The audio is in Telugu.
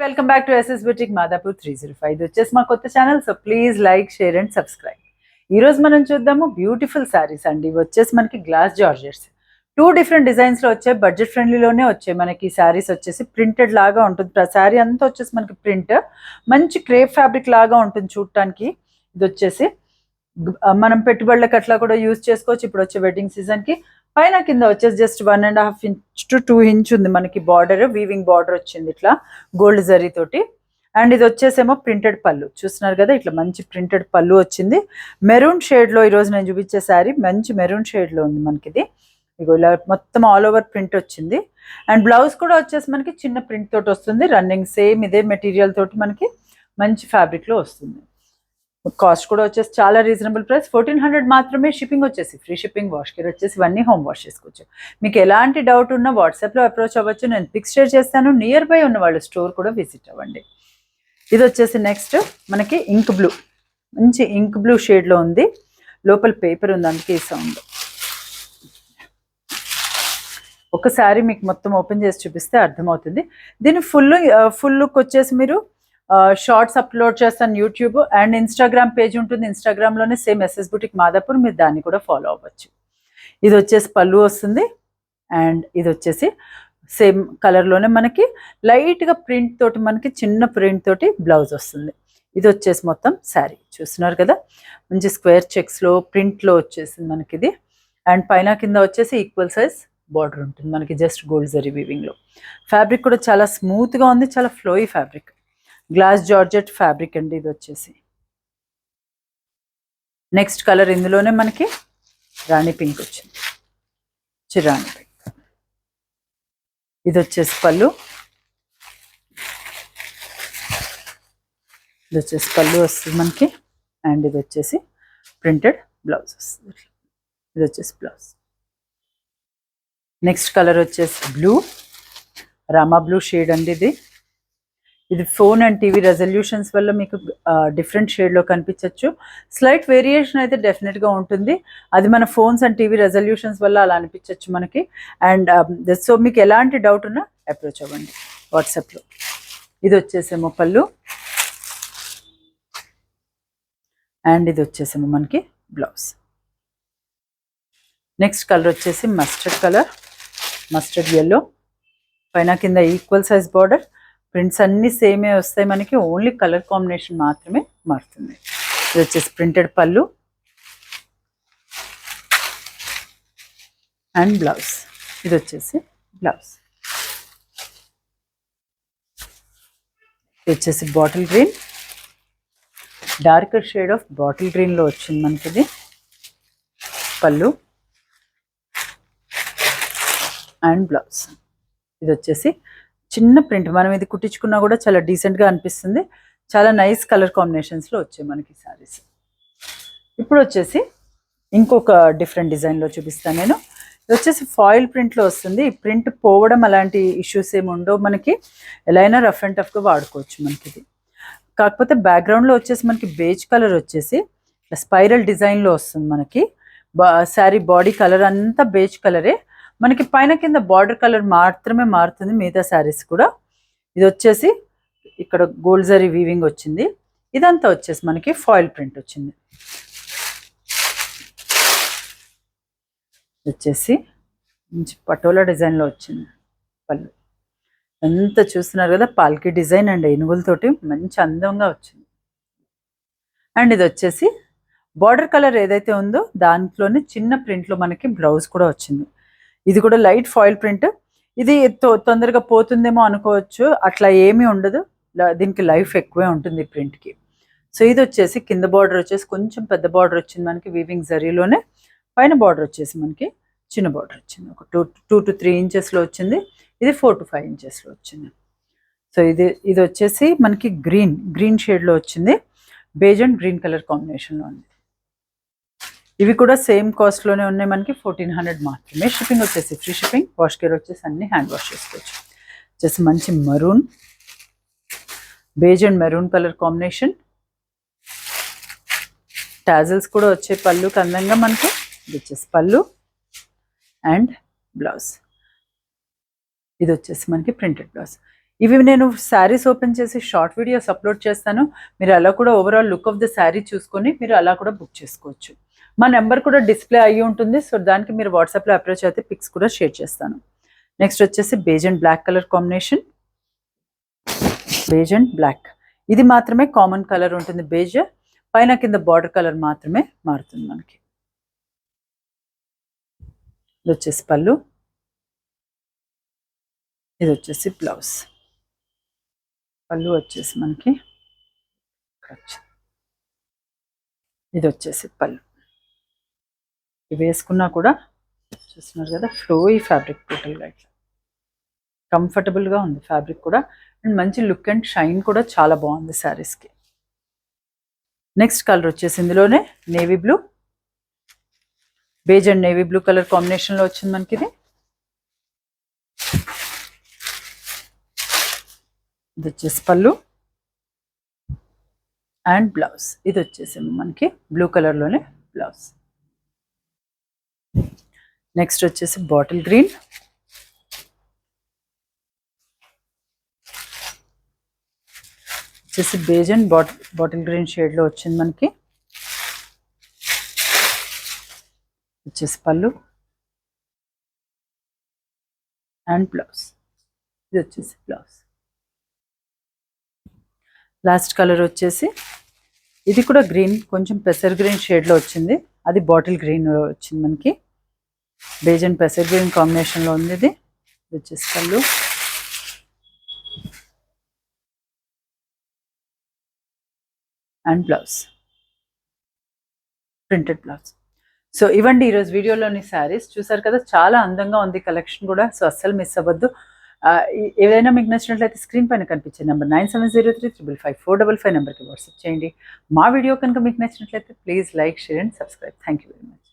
Welcome back to SS boutique Madhapur 305. ఇది వచ్చేసి మా కొత్త channel. So please like, share and subscribe. ఈ రోజు మనం చూద్దాము బ్యూటిఫుల్ శారీస్ అండి. ఇవి వచ్చేసి మనకి గ్లాస్ జార్జెట్స్, 2 డిఫరెంట్ డిజైన్స్ లో వచ్చాయి. బడ్జెట్ ఫ్రెండ్లీలోనే వచ్చాయి. మనకి శారీస్ వచ్చేసి ప్రింటెడ్ లాగా ఉంటుంది. శారీ అంతా వచ్చేసి మనకి ప్రింట్, మంచి క్రేప్ ఫ్యాబ్రిక్ లాగా ఉంటుంది చూడటానికి. ఇది వచ్చేసి మనం పెట్టుబడులకు అట్లా కూడా యూజ్ చేసుకోవచ్చు. ఇప్పుడు వచ్చే వెడ్డింగ్ సీజన్ కి పైన కింద వచ్చేసి జస్ట్ 1.5 ఇంచ్ to 2 ఇంచ్ ఉంది మనకి బార్డర్. వీవింగ్ బార్డర్ వచ్చింది ఇట్లా గోల్డ్ జరీ తోటి. అండ్ ఇది వచ్చేసేమో ప్రింటెడ్ పళ్ళు చూస్తున్నారు కదా, ఇట్లా మంచి ప్రింటెడ్ పళ్ళు వచ్చింది. మెరూన్ షేడ్ లో ఈరోజు నేను చూపించే శారీ మంచి మెరూన్ షేడ్ లో ఉంది మనకి. ఇది ఇగో ఇలా మొత్తం ఆల్ ఓవర్ ప్రింట్ వచ్చింది. అండ్ బ్లౌజ్ కూడా వచ్చేసి మనకి చిన్న ప్రింట్ తోటి వస్తుంది. రన్నింగ్ సేమ్ ఇదే మెటీరియల్ తోటి మనకి మంచి ఫ్యాబ్రిక్ లో వస్తుంది. కాస్ట్ కూడా వచ్చేసి చాలా రీజనబుల్ ప్రైస్, 1400 మాత్రమే. షిప్పింగ్ వచ్చేసి ఫ్రీ షిప్పింగ్. వాష్ కేర్ వచ్చేసి ఇవన్నీ హోమ్ వాష్ చేసుకోవచ్చు. మీకు ఎలాంటి డౌట్ ఉన్నా వాట్సాప్లో అప్రోచ్ అవ్వచ్చు. నేను పిక్స్ షేర్ చేస్తాను. నియర్ బై ఉన్న వాళ్ళు స్టోర్ కూడా విజిట్ అవ్వండి. ఇది వచ్చేసి నెక్స్ట్ మనకి ఇంక్ బ్లూ, మంచి ఇంక్ బ్లూ షేడ్లో ఉంది. లోపల పేపర్ ఉంది, అందుకే ఈ సౌండ్. ఒకసారి మీకు మొత్తం ఓపెన్ చేసి చూపిస్తే అర్థమవుతుంది. దీని ఫుల్ లుక్ వచ్చేసి మీరు షార్ట్స్ అప్లోడ్ చేస్తాను యూట్యూబ్ అండ్ ఇన్స్టాగ్రామ్ పేజ్ ఉంటుంది. ఇన్స్టాగ్రామ్లోనే సేమ్ ఎస్ఎస్ బుటిక్ మాదాపూర్, మీరు దాన్ని కూడా ఫాలో అవ్వచ్చు. ఇది వచ్చేసి పళ్ళు వస్తుంది. అండ్ ఇది వచ్చేసి సేమ్ కలర్లోనే మనకి లైట్గా ప్రింట్ తోటి, మనకి చిన్న ప్రింట్ తోటి బ్లౌజ్ వస్తుంది. ఇది వచ్చేసి మొత్తం శారీ చూస్తున్నారు కదా, మంచి స్క్వేర్ చెక్స్లో ప్రింట్లో వచ్చేసింది మనకి ఇది. అండ్ పైన కింద వచ్చేసి ఈక్వల్ సైజ్ బార్డర్ ఉంటుంది మనకి, జస్ట్ గోల్డ్ జరీ వీవింగ్లో. ఫ్యాబ్రిక్ కూడా చాలా స్మూత్గా ఉంది, చాలా flowy fabric. Glass georgette fabric అండి ఇది వచ్చేసి. నెక్స్ట్ కలర్ ఇందులోనే మనకి రాణి పింక్ వచ్చింది, చిరాణి పింక్. ఇది వచ్చేసి పళ్ళు, ఇది వచ్చేసి పళ్ళు వస్తుంది మనకి. అండ్ ఇది వచ్చేసి ప్రింటెడ్ బ్లౌజ్ వస్తుంది. ఇది వచ్చేసి బ్లౌజ్. నెక్స్ట్ కలర్ వచ్చేసి బ్లూ, రామా బ్లూ షేడ్ అండి ఇది. ఇది ఫోన్ అండ్ టీవీ రెజల్యూషన్స్ వల్ల మీకు డిఫరెంట్ షేడ్లో కనిపించవచ్చు. స్లైట్ వేరియేషన్ అయితే డెఫినెట్గా ఉంటుంది. అది మన ఫోన్స్ అండ్ టీవీ రెజల్యూషన్స్ వల్ల అలా అనిపించవచ్చు మనకి. అండ్ సో మీకు ఎలాంటి డౌట్ ఉన్నా అప్రోచ్ అవ్వండి వాట్సాప్లో. ఇది వచ్చేసేమో పళ్ళు. అండ్ ఇది వచ్చేసేమో మనకి బ్లౌజ్. నెక్స్ట్ కలర్ వచ్చేసి మస్టర్డ్ కలర్, మస్టర్డ్ ఎల్లో. పైన కింద ఈక్వల్ సైజ్ బార్డర్. ప్రింట్స్ అన్నీ సేమే వస్తాయి మనకి, ఓన్లీ కలర్ కాంబినేషన్ మాత్రమే మారుతుంది. ఇది వచ్చేసి ప్రింటెడ్ పళ్ళు అండ్ బ్లౌజ్. ఇది వచ్చేసి బ్లౌజ్. ఇది వచ్చేసి bottle green, darker shade of bottle గ్రీన్లో వచ్చింది మనకి ఇది పళ్ళు అండ్ బ్లౌజ్. ఇది వచ్చేసి చిన్న ప్రింట్, మనం ఇది కుట్టించుకున్నా కూడా చాలా డీసెంట్గా అనిపిస్తుంది. చాలా నైస్ కలర్ కాంబినేషన్స్లో వచ్చాయి మనకి శారీస్. ఇప్పుడు వచ్చేసి ఇంకొక డిఫరెంట్ డిజైన్లో చూపిస్తాను నేను. ఇది వచ్చేసి ఫాయిల్ ప్రింట్లో వస్తుంది. ఈ ప్రింట్ పోవడం అలాంటి ఇష్యూస్ ఏమి ఉండవు మనకి, ఎలా అయినా రఫ్ అండ్ టఫ్గా వాడుకోవచ్చు మనకి ఇది. కాకపోతే బ్యాక్గ్రౌండ్లో వచ్చేసి మనకి బేజ్ కలర్ వచ్చేసి స్పైరల్ డిజైన్లో వస్తుంది మనకి. శారీ బాడీ కలర్ అంతా బేజ్ కలరే మనకి. పైన కింద బార్డర్ కలర్ మాత్రమే మారుతుంది మిగతా శారీస్ కూడా. ఇది వచ్చేసి ఇక్కడ గోల్డ్ జరీ వీవింగ్ వచ్చింది. ఇదంతా వచ్చేసి మనకి ఫాయిల్ ప్రింట్ వచ్చింది. వచ్చేసి మంచి పటోలా డిజైన్లో వచ్చింది పళ్ళు. ఎంత చూస్తున్నారు కదా, పాల్కి డిజైన్ అండ్ ఏనుగులతోటి మంచి అందంగా వచ్చింది. అండ్ ఇది వచ్చేసి బార్డర్ కలర్ ఏదైతే ఉందో దాంట్లోనే చిన్న ప్రింట్లో మనకి బ్లౌజ్ కూడా వచ్చింది. ఇది కూడా లైట్ ఫాయిల్ ప్రింట్. ఇది తొందరగా పోతుందేమో అనుకోవచ్చు, అట్లా ఏమీ ఉండదు. దీనికి లైఫ్ ఎక్కువే ఉంటుంది ఈ ప్రింట్కి. సో ఇది వచ్చేసి కింద బార్డర్ వచ్చేసి కొంచెం పెద్ద బార్డర్ వచ్చింది మనకి వీవింగ్ జరీలోనే. పైన బార్డర్ వచ్చేసి మనకి చిన్న బార్డర్ వచ్చింది, ఒక 2 to 3 ఇంచెస్లో వచ్చింది. ఇది 4 to 5 ఇంచెస్లో వచ్చింది. సో ఇది వచ్చేసి మనకి గ్రీన్ షేడ్లో వచ్చింది. బేజ్ అండ్ గ్రీన్ కలర్ కాంబినేషన్లో ఉంది. ఇవి కూడా సేమ్ కాస్ట్లోనే ఉన్నాయి మనకి, 1400 మాత్రమే. షిప్పింగ్ వచ్చేసి ఫ్రీ షిప్పింగ్. వాష్ కేర్ వచ్చేసి అన్ని హ్యాండ్ వాష్ చేసుకోవచ్చు. వచ్చేసి మంచి maroon, beige and maroon colour combination. Tassels కూడా వచ్చే పళ్ళుకి అందంగా మనకి. ఇది వచ్చేసి పళ్ళు అండ్ బ్లౌజ్. ఇది వచ్చేసి మనకి ప్రింటెడ్ బ్లౌజ్. ఇవి నేను శారీస్ ఓపెన్ చేసి షార్ట్ వీడియోస్ అప్లోడ్ చేస్తాను. మీరు అలా కూడా overall look of the sari చూసుకొని మీరు అలా కూడా బుక్ చేసుకోవచ్చు. మా నెంబర్ కూడా డిస్ప్లే అయ్యి ఉంటుంది. సో దానికి మీరు వాట్సాప్లో అప్రోచ్ అయితే పిక్స్ కూడా షేర్ చేస్తాను. నెక్స్ట్ వచ్చేసి beige and black colour combination. Beige and black, ఇది మాత్రమే కామన్ కలర్ ఉంటుంది. బేజ్ పైన కింద బార్డర్ కలర్ మాత్రమే మారుతుంది మనకి. ఇది వచ్చేసి పళ్ళు, ఇది వచ్చేసి బ్లౌజ్. పళ్ళు వచ్చేసి మనకి ఇది వచ్చేసి పళ్ళు. ఇవి వేసుకున్నా కూడా చూస్తున్నారు కదా, ఫ్లోయి ఫ్యాబ్రిక్, టోటల్గా ఇట్లా కంఫర్టబుల్గా ఉంది ఫ్యాబ్రిక్ కూడా, అండ్ మంచి లుక్ అండ్ షైన్ కూడా చాలా బాగుంది శారీస్కి. నెక్స్ట్ కలర్ వచ్చేసి ఇందులోనే navy blue, beige and navy blue colour కాంబినేషన్లో వచ్చింది మనకి. ఇది వచ్చేసి పళ్ళు అండ్ బ్లౌజ్. ఇది వచ్చేసి మనకి బ్లూ కలర్లోనే బ్లౌజ్. నెక్స్ట్ వచ్చేసి బాటిల్ గ్రీన్, వచ్చేసి బేజ్ అండ్ బాటిల్ గ్రీన్ షేడ్లో వచ్చింది మనకి. వచ్చేసి పళ్ళు అండ్ బ్లౌజ్. ఇది వచ్చేసి బ్లౌజ్. లాస్ట్ కలర్ వచ్చేసి ఇది కూడా గ్రీన్, కొంచెం పెసర్ గ్రీన్ షేడ్లో వచ్చింది, అది బాటిల్ గ్రీన్ వచ్చింది మనకి. బేజ్ అండ్ పెసర్ గ్రీన్ కాంబినేషన్లో ఉంది ఇది. ఇది వచ్చేసి పళ్ళు and blouse, printed blouse. So ఇవ్వండి ఈరోజు వీడియోలోని శారీస్. చూసారు కదా, చాలా అందంగా ఉంది కలెక్షన్ కూడా. సో అస్సలు మిస్ అవ్వద్దు. ఏదైనా మీకు నచ్చినట్లయితే స్క్రీన్ పైన కనిపించే నెంబర్ 9703555455 నెంబర్కి వాట్సాప్ చేయండి. మా వీడియో కనుక మీకు నచ్చినట్లయితే please like, share and subscribe. Thank you very much.